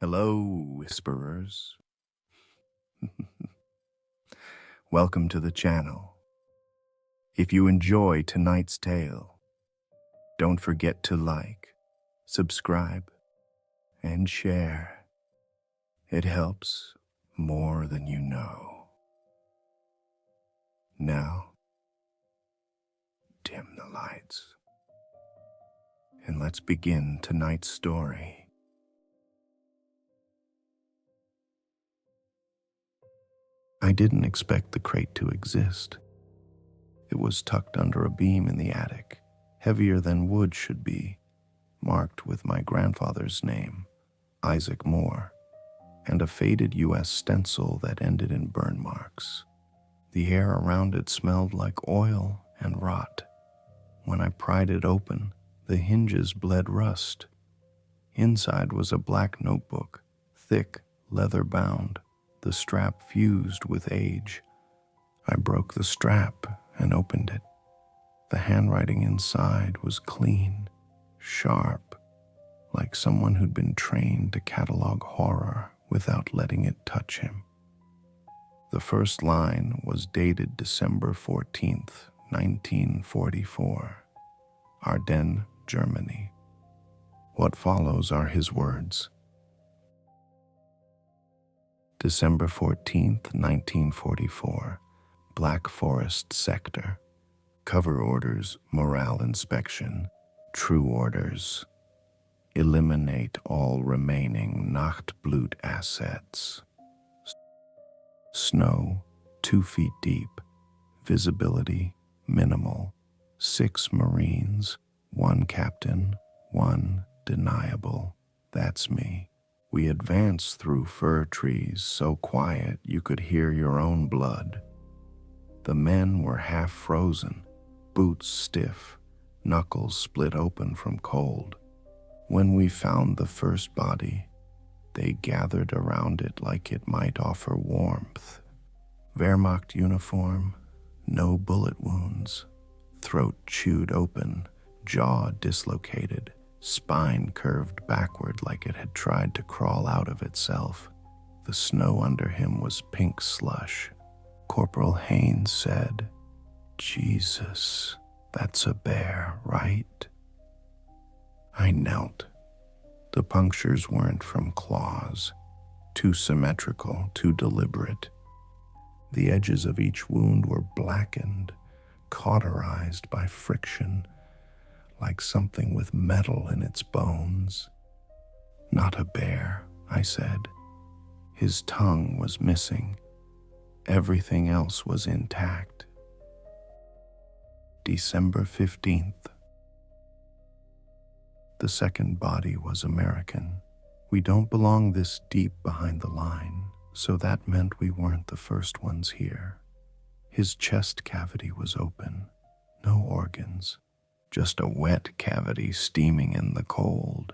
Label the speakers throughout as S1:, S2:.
S1: Hello, whisperers. Welcome to the channel. If you enjoy tonight's tale, don't forget to like, subscribe, and share. It helps more than you know. Now, dim the lights, and let's begin tonight's story. I didn't expect the crate to exist. It was tucked under a beam in the attic, heavier than wood should be, marked with my grandfather's name, Isaac Moore, and a faded U.S. stencil that ended in burn marks. The air around it smelled like oil and rot. When I pried it open, the hinges bled rust. Inside was a black notebook, thick, leather-bound, the strap fused with age. I broke the strap and opened it. The handwriting inside was clean, sharp, like someone who'd been trained to catalog horror without letting it touch him. The first line was dated December 14th, 1944, Ardennes, Germany. What follows are his words. December 14th, 1944, Black Forest Sector. Cover orders, morale inspection. True orders. Eliminate all remaining Nachtblut assets. Snow, 2 feet deep. Visibility, minimal. 6 Marines, 1 captain, 1 deniable. That's me. We advanced through fir trees so quiet you could hear your own blood. The men were half frozen, boots stiff, knuckles split open from cold. When we found the first body, they gathered around it like it might offer warmth. Wehrmacht uniform, no bullet wounds, throat chewed open, jaw dislocated, spine curved backward like it had tried to crawl out of itself. The snow under him was pink slush. Corporal Haynes said, "Jesus, that's a bear, right?" I knelt. The punctures weren't from claws, too symmetrical, too deliberate. The edges of each wound were blackened, cauterized by friction, like something with metal in its bones. Not a bear, I said. His tongue was missing. Everything else was intact. December 15th. The second body was American. We don't belong this deep behind the line, so that meant we weren't the first ones here. His chest cavity was open, no organs. Just a wet cavity steaming in the cold.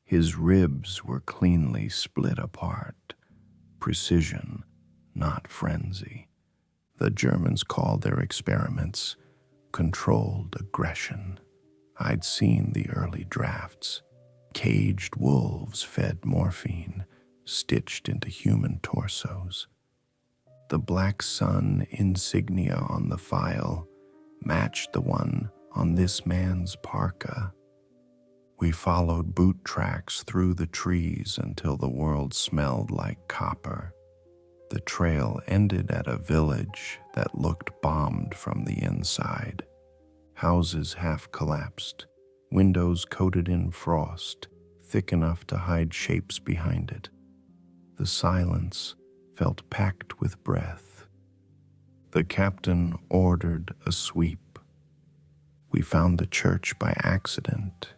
S1: His ribs were cleanly split apart. Precision, not frenzy. The Germans called their experiments controlled aggression. I'd seen the early drafts. Caged wolves fed morphine, stitched into human torsos. The black sun insignia on the file matched the one on this man's parka. We followed boot tracks through the trees until the world smelled like copper. The trail ended at a village that looked bombed from the inside. Houses half collapsed, windows coated in frost, thick enough to hide shapes behind it. The silence felt packed with breath. The captain ordered a sweep. We found the church by accident.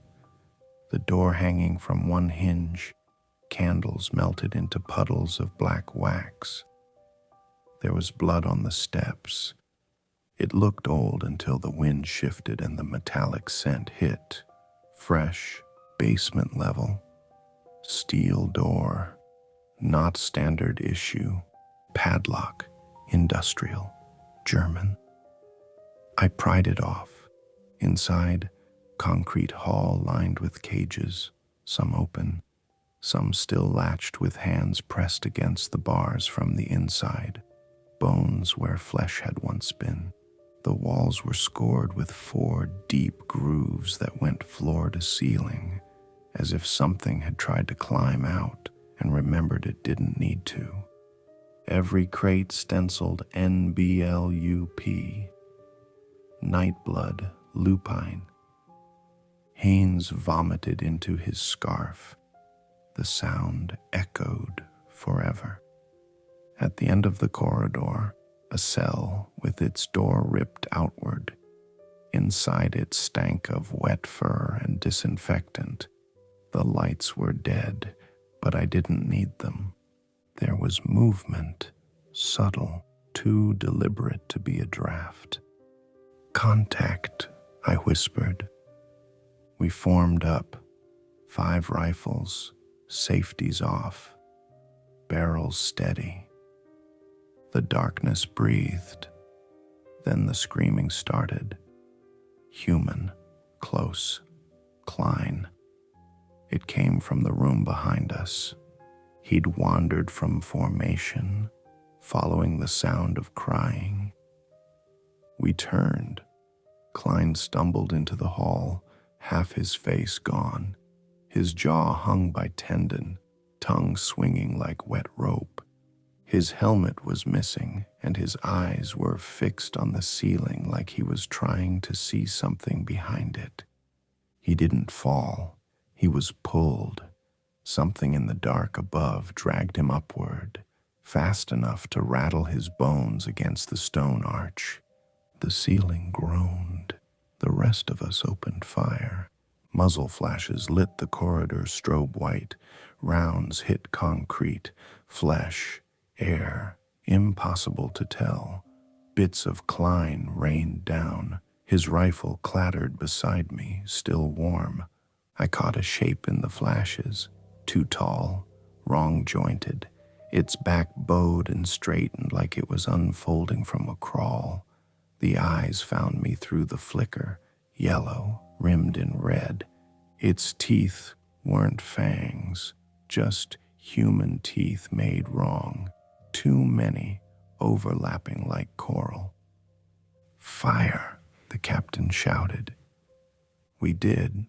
S1: The door hanging from one hinge, candles melted into puddles of black wax. There was blood on the steps. It looked old until the wind shifted and the metallic scent hit. Fresh, basement level. Steel door. Not standard issue. Padlock. Industrial. German. I pried it off. Inside, concrete hall lined with cages, some open. some still latched with hands pressed against the bars from the inside, bones where flesh had once been. The walls were scored with 4 deep grooves that went floor to ceiling, as if something had tried to climb out and remembered it didn't need to. Every crate stenciled NBLUP, Nightblood, Lupine. Haynes vomited into his scarf. The sound echoed forever. At the end of the corridor, a cell with its door ripped outward. Inside it stank of wet fur and disinfectant. The lights were dead, but I didn't need them. There was movement, subtle, too deliberate to be a draft. "Contact," I whispered. We formed up, 5 rifles, safeties off, barrels steady. The darkness breathed. Then the screaming started. Human, close, Klein. It came from the room behind us. He'd wandered from formation, following the sound of crying. We turned. Klein stumbled into the hall, half his face gone, his jaw hung by tendon, tongue swinging like wet rope. His helmet was missing, and his eyes were fixed on the ceiling like he was trying to see something behind it. He didn't fall. He was pulled. Something in the dark above dragged him upward, fast enough to rattle his bones against the stone arch. The ceiling groaned. The rest of us opened fire. Muzzle flashes lit the corridor strobe white. Rounds hit concrete, flesh, air, impossible to tell. Bits of Klein rained down. His rifle clattered beside me, still warm. I caught a shape in the flashes, too tall, wrong-jointed. Its back bowed and straightened like it was unfolding from a crawl. The eyes found me through the flicker, yellow, rimmed in red. Its teeth weren't fangs, just human teeth made wrong. Too many, overlapping like coral. "Fire!" the captain shouted. We did.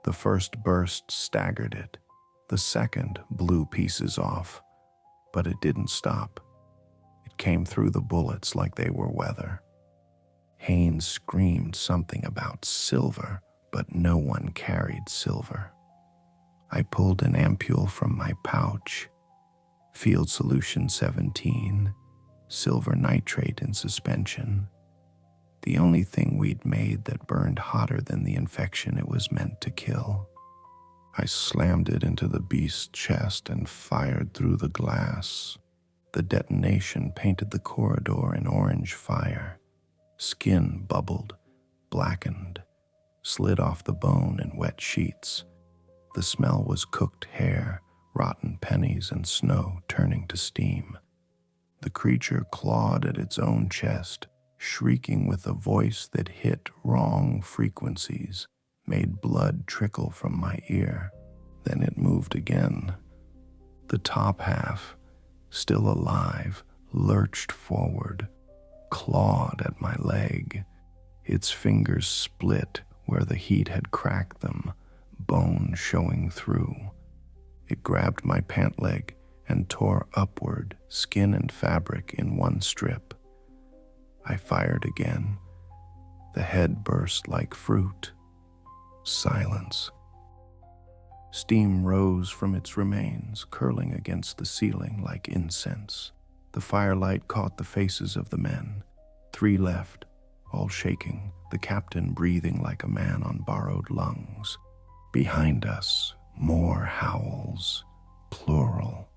S1: The first burst staggered it. The second blew pieces off, but it didn't stop. It came through the bullets like they were weather. Haynes screamed something about silver, but no one carried silver. I pulled an ampule from my pouch. Field Solution 17, silver nitrate in suspension. The only thing we'd made that burned hotter than the infection it was meant to kill. I slammed it into the beast's chest and fired through the glass. The detonation painted the corridor in orange fire. Skin bubbled, blackened, slid off the bone in wet sheets. The smell was cooked hair, rotten pennies, and snow turning to steam. The creature clawed at its own chest, shrieking with a voice that hit wrong frequencies, made blood trickle from my ear. Then it moved again. The top half, still alive, lurched forward, clawed at my leg. Its fingers split where the heat had cracked them, bone showing through. It grabbed my pant leg and tore upward, skin and fabric in one strip. I fired again. The head burst like fruit. Silence. Steam rose from its remains, curling against the ceiling like incense. The firelight caught the faces of the men. 3 left, all shaking, the captain breathing like a man on borrowed lungs. Behind us, more howls, plural.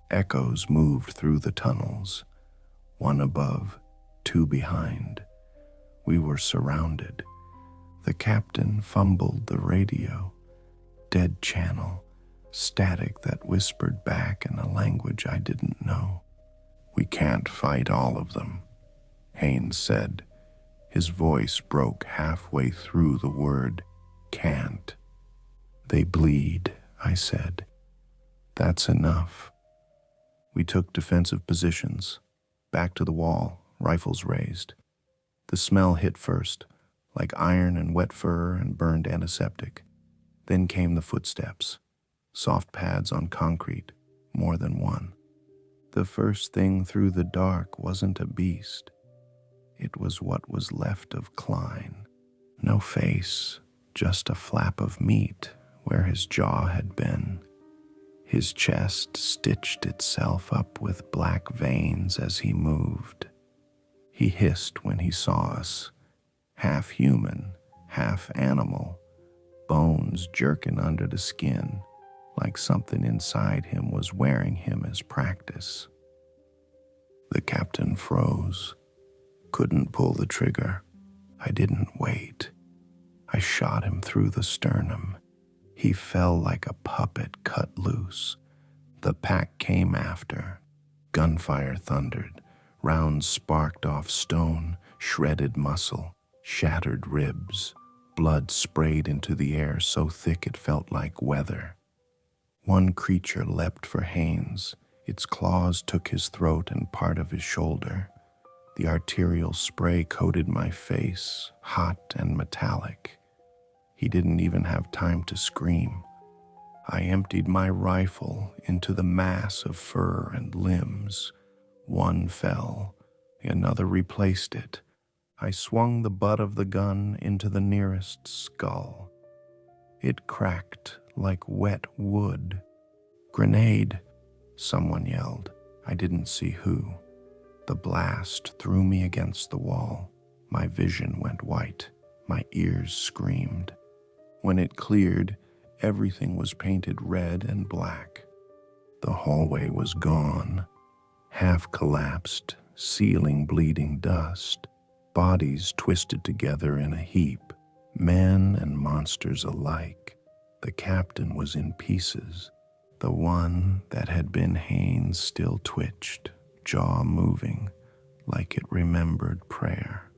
S1: Echoes moved through the tunnels, 1 above, 2 behind. We were surrounded. The captain fumbled the radio. Dead channel, static that whispered back in a language I didn't know. "We can't fight all of them," Haynes said. His voice broke halfway through the word "can't." "They bleed," I said. That's enough. We took defensive positions, back to the wall, rifles raised. The smell hit first, like iron and wet fur and burned antiseptic. Then came the footsteps, soft pads on concrete, more than one. The first thing through the dark wasn't a beast. It was what was left of Klein. No face, just a flap of meat where his jaw had been. His chest stitched itself up with black veins as he moved. He hissed when he saw us, half human, half animal, bones jerking under the skin, like something inside him was wearing him as practice. The captain froze, couldn't pull the trigger. I didn't wait. I shot him through the sternum. He fell like a puppet cut loose. The pack came after. Gunfire thundered. Rounds sparked off stone, shredded muscle, shattered ribs. Blood sprayed into the air so thick it felt like weather. One creature leapt for Haynes. Its claws took his throat and part of his shoulder. The arterial spray coated my face, hot and metallic. He didn't even have time to scream. I emptied my rifle into the mass of fur and limbs. One fell, another replaced it. I swung the butt of the gun into the nearest skull. It cracked like wet wood. "Grenade!" someone yelled. I didn't see who. The blast threw me against the wall. My vision went white. My ears screamed. When it cleared, everything was painted red and black. The hallway was gone, half collapsed, ceiling bleeding dust, bodies twisted together in a heap, men and monsters alike. The captain was in pieces. The one that had been Haynes still twitched, jaw moving, like it remembered prayer.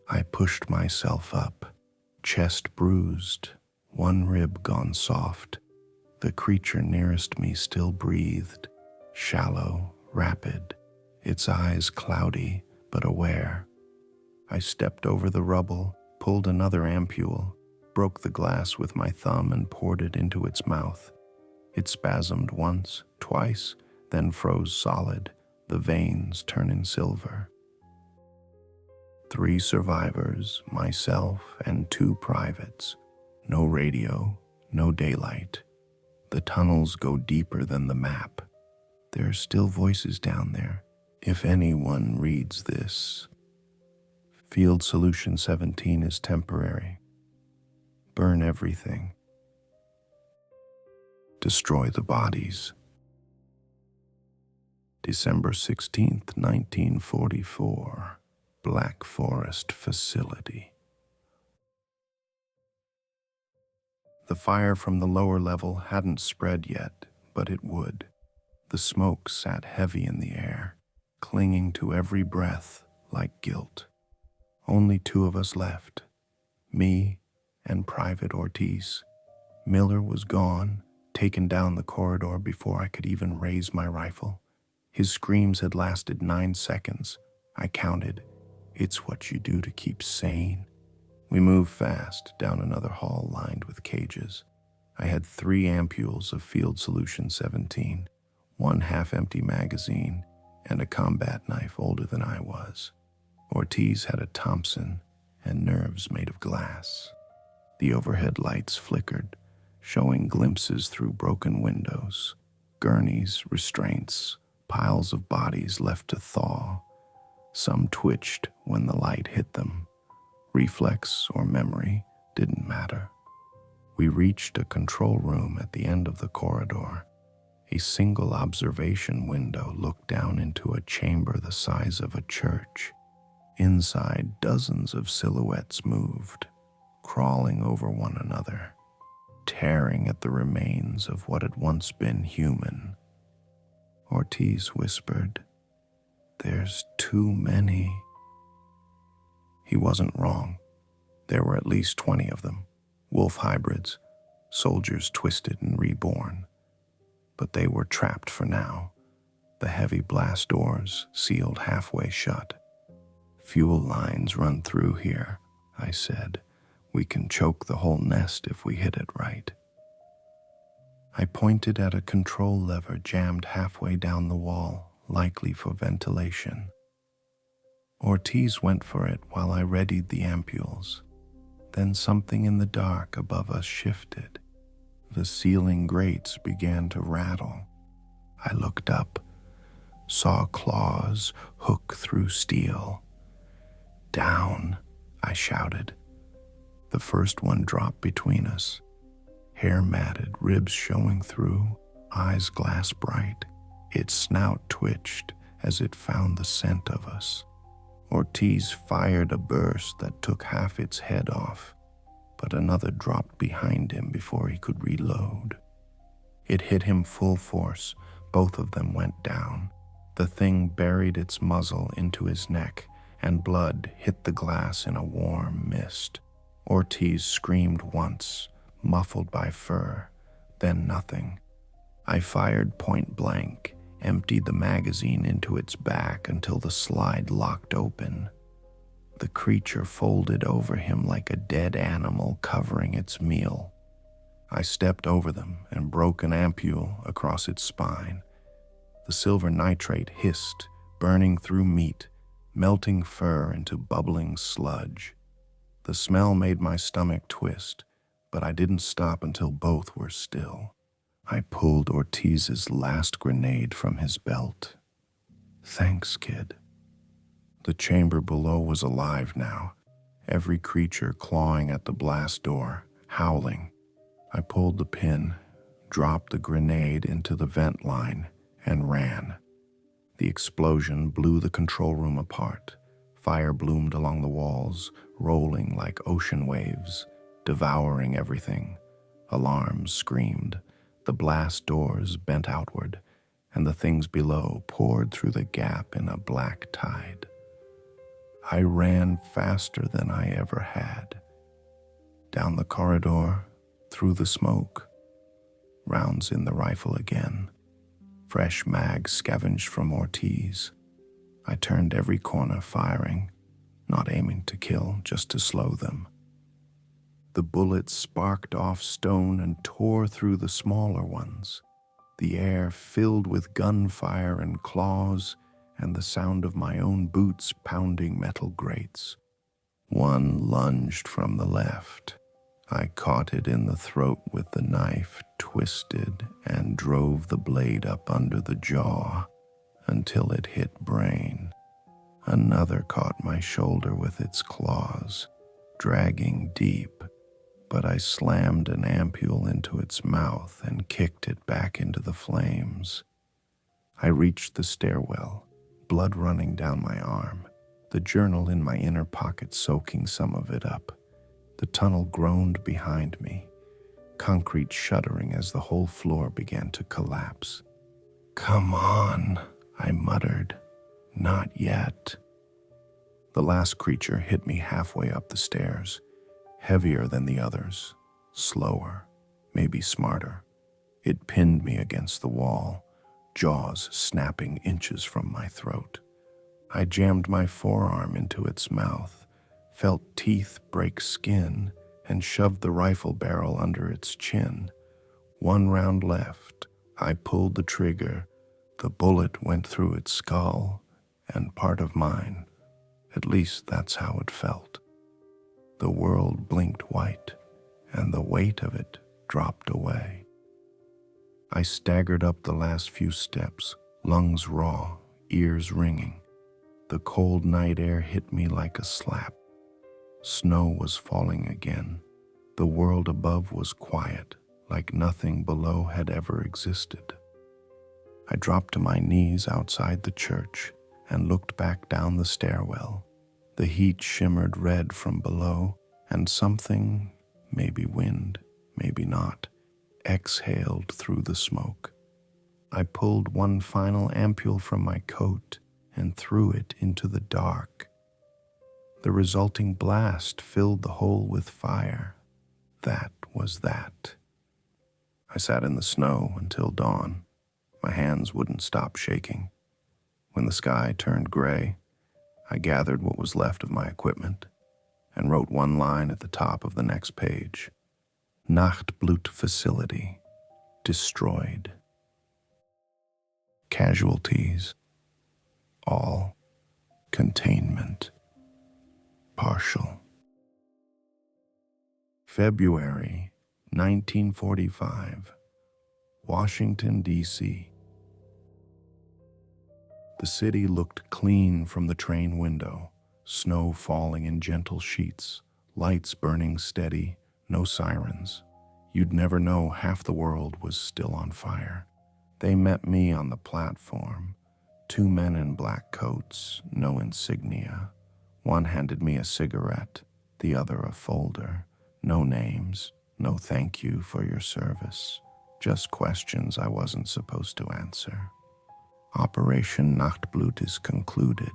S1: I pushed myself up, chest bruised, one rib gone soft. The creature nearest me still breathed, shallow, rapid, its eyes cloudy but aware. I stepped over the rubble, pulled another ampule, broke the glass with my thumb and poured it into its mouth. It spasmed once, twice, then froze solid, the veins turning silver. 3 survivors, myself and 2 privates. No radio, no daylight. The tunnels go deeper than the map. There are still voices down there. If anyone reads this, Field Solution 17 is temporary. Burn everything. Destroy the bodies. December 16th, 1944. Black Forest Facility. The fire from the lower level hadn't spread yet, but it would. The smoke sat heavy in the air, clinging to every breath like guilt. Only 2 of us left, me and Private Ortiz. Miller was gone, taken down the corridor before I could even raise my rifle. His screams had lasted 9 seconds. I counted. It's what you do to keep sane. We moved fast down another hall lined with cages. I had 3 ampules of Field Solution 17, 1 half-empty magazine, and a combat knife older than I was. Ortiz had a Thompson and nerves made of glass. The overhead lights flickered, showing glimpses through broken windows, gurneys, restraints, piles of bodies left to thaw. Some twitched when the light hit them. Reflex or memory didn't matter. We reached a control room at the end of the corridor. A single observation window looked down into a chamber the size of a church. Inside, dozens of silhouettes moved, crawling over one another, tearing at the remains of what had once been human. Ortiz whispered, "There's too many." He wasn't wrong. There were at least 20 of them, wolf hybrids, soldiers twisted and reborn. But they were trapped for now, the heavy blast doors sealed halfway shut. "Fuel lines run through here," I said. "We can choke the whole nest if we hit it right." I pointed at a control lever jammed halfway down the wall, likely for ventilation. Ortiz went for it while I readied the ampules. Then something in the dark above us shifted. The ceiling grates began to rattle. I looked up, saw claws hook through steel. "Down," I shouted. The first one dropped between us, hair matted, ribs showing through, eyes glass bright. Its snout twitched as it found the scent of us. Ortiz fired a burst that took half its head off, but another dropped behind him before he could reload. It hit him full force. Both of them went down. The thing buried its muzzle into his neck, and blood hit the glass in a warm mist. Ortiz screamed once, muffled by fur, then nothing. I fired point blank, emptied the magazine into its back until the slide locked open. The creature folded over him like a dead animal covering its meal. I stepped over them and broke an ampule across its spine. The silver nitrate hissed, burning through meat, melting fur into bubbling sludge. The smell made my stomach twist, but I didn't stop until both were still. I pulled Ortiz's last grenade from his belt. "Thanks, kid." The chamber below was alive now, every creature clawing at the blast door, howling. I pulled the pin, dropped the grenade into the vent line, and ran. The explosion blew the control room apart. Fire bloomed along the walls, rolling like ocean waves, devouring everything. Alarms screamed. The blast doors bent outward, and the things below poured through the gap in a black tide. I ran faster than I ever had. Down the corridor, through the smoke, rounds in the rifle again. Fresh mags scavenged from Ortiz. I turned every corner firing, not aiming to kill, just to slow them. The bullets sparked off stone and tore through the smaller ones. The air filled with gunfire and claws, and the sound of my own boots pounding metal grates. One lunged from the left. I caught it in the throat with the knife, twisted, and drove the blade up under the jaw until it hit brain. Another caught my shoulder with its claws, dragging deep, but I slammed an ampule into its mouth and kicked it back into the flames. I reached the stairwell, blood running down my arm, the journal in my inner pocket soaking some of it up. The tunnel groaned behind me, concrete shuddering as the whole floor began to collapse. "Come on," I muttered. "Not yet." The last creature hit me halfway up the stairs, heavier than the others, slower, maybe smarter. It pinned me against the wall, jaws snapping inches from my throat. I jammed my forearm into its mouth, felt teeth break skin, and shoved the rifle barrel under its chin. One round left. I pulled the trigger. The bullet went through its skull and part of mine. At least that's how it felt. The world blinked white, and the weight of it dropped away. I staggered up the last few steps, lungs raw, ears ringing. The cold night air hit me like a slap. Snow was falling again. The world above was quiet, like nothing below had ever existed. I dropped to my knees outside the church and looked back down the stairwell. The heat shimmered red from below, and something, maybe wind, maybe not, exhaled through the smoke. I pulled one final ampule from my coat and threw it into the dark. The resulting blast filled the hole with fire. That was that. I sat in the snow until dawn. My hands wouldn't stop shaking. When the sky turned gray, I gathered what was left of my equipment and wrote one line at the top of the next page. Nachtblut facility destroyed. Casualties all. Containment partial. February 1945, Washington, D.C. The city looked clean from the train window, snow falling in gentle sheets, lights burning steady, no sirens. You'd never know half the world was still on fire. They met me on the platform, two men in black coats, no insignia. One handed me a cigarette, the other a folder. No names, no thank you for your service, just questions I wasn't supposed to answer. Operation Nachtblut is concluded,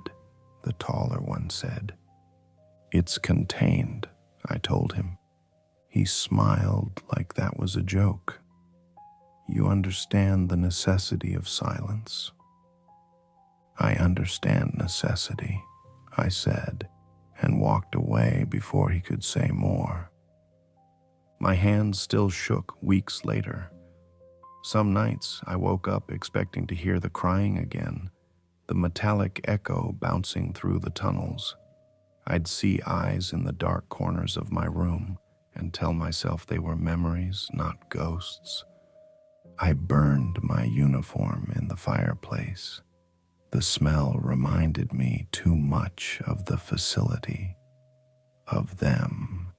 S1: the taller one said. It's contained, I told him. He smiled like that was a joke. You understand the necessity of silence? I understand necessity, I said, and walked away before he could say more. My hands still shook weeks later. Some nights I woke up expecting to hear the crying again, the metallic echo bouncing through the tunnels. I'd see eyes in the dark corners of my room and tell myself they were memories, not ghosts. I burned my uniform in the fireplace. The smell reminded me too much of the facility, of them.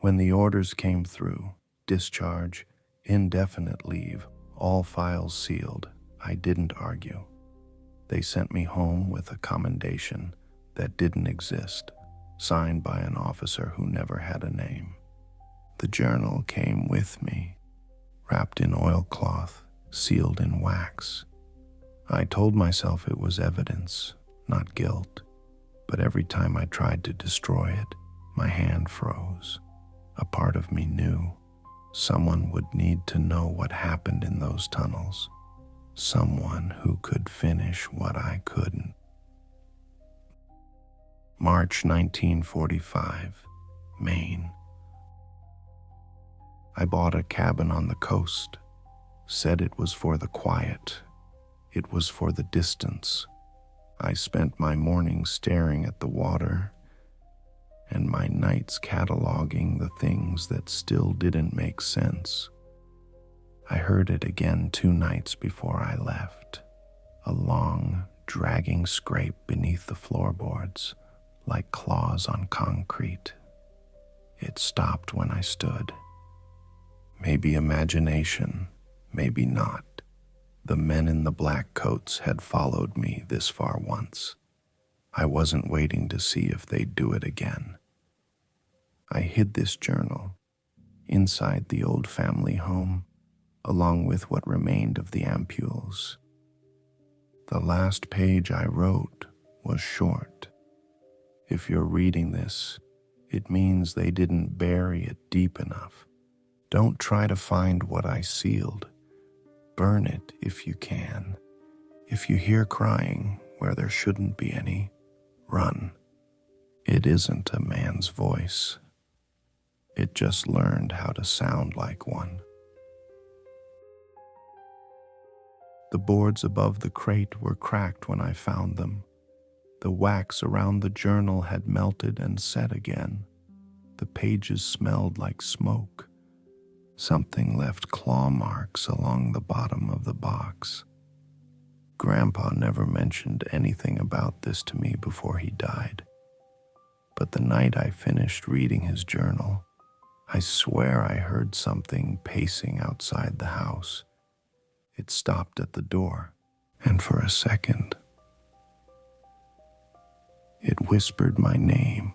S1: When the orders came through, discharge, indefinite leave, all files sealed, I didn't argue. They sent me home with a commendation that didn't exist, signed by an officer who never had a name. The journal came with me, wrapped in oilcloth, sealed in wax. I told myself it was evidence, not guilt, but every time I tried to destroy it, my hand froze. A part of me knew someone would need to know what happened in those tunnels, someone who could finish what I couldn't. March 1945, Maine. I bought a cabin on the coast, said it was for the quiet, it was for the distance. I spent my mornings staring at the water and my nights cataloging the things that still didn't make sense. I heard it again 2 nights before I left, a long, dragging scrape beneath the floorboards, like claws on concrete. It stopped when I stood. Maybe imagination, maybe not. The men in the black coats had followed me this far once. I wasn't waiting to see if they'd do it again. I hid this journal inside the old family home, along with what remained of the ampules. The last page I wrote was short. If you're reading this, it means they didn't bury it deep enough. Don't try to find what I sealed. Burn it if you can. If you hear crying where there shouldn't be any, run. It isn't a man's voice. It just learned how to sound like one. The boards above the crate were cracked when I found them. The wax around the journal had melted and set again. The pages smelled like smoke. Something left claw marks along the bottom of the box. Grandpa never mentioned anything about this to me before he died. But the night I finished reading his journal, I swear I heard something pacing outside the house. It stopped at the door, and for a second, it whispered my name.